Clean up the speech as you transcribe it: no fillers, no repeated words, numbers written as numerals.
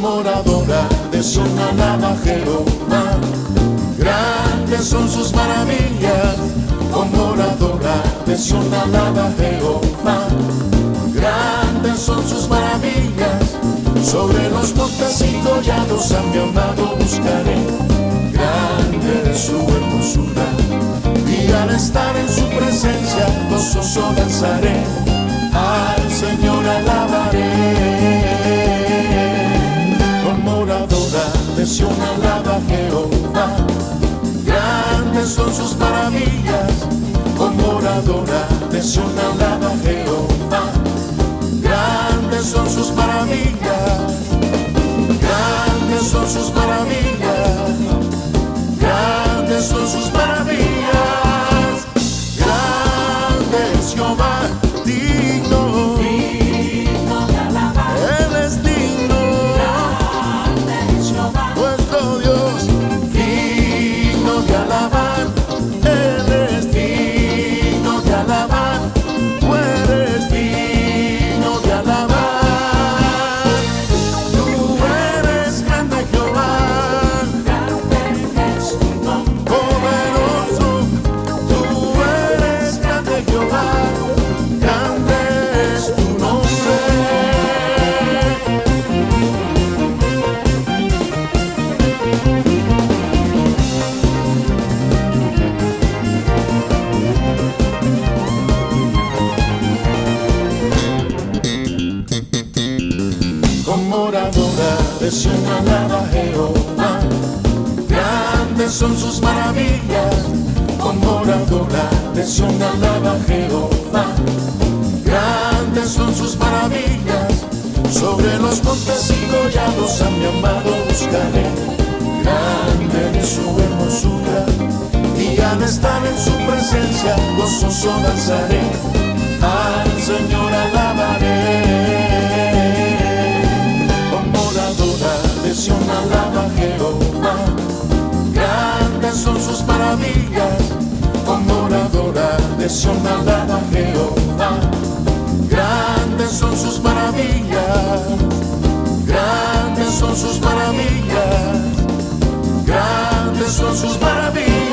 Moradora de Sión alaba a Jehová, grandes son sus maravillas. Oh, moradora de Sión alaba a Jehová, grandes son sus maravillas. Sobre los montes y collados a mi amado buscaré, grande es su hermosura, y al estar en su presencia gozoso danzaré, al Señor alabaré. De Sión alaba a Jehová, grandes son sus maravillas. Oh, moradora de Sión alaba a Jehová, grandes son sus maravillas, grandes son sus maravillas, grandes son sus maravillas. Grande es Jehová, digno, digno de alabar. Él es digno. Nuestro Dios, digno de alabar, Él es digno de alabar, tú eres digno de alabar, tú eres grande Jehová, grande es tu nombre, poderoso, tú eres grande Jehová, grande es tu nombre. Moradora de Sión alaba a Jehová, grandes son sus maravillas. Oh, moradora de Sión alaba a Jehová, grandes son sus maravillas. Sobre los montes y collados a mi amado buscaré, grande es su hermosura, y al estar en su presencia gozoso danzaré, al Señor alabaré. De Sión alaba a Jehová, grandes son sus maravillas. Oh, moradora de Sión alaba a Jehová, grandes son sus maravillas, grandes son sus maravillas, grandes son sus maravillas.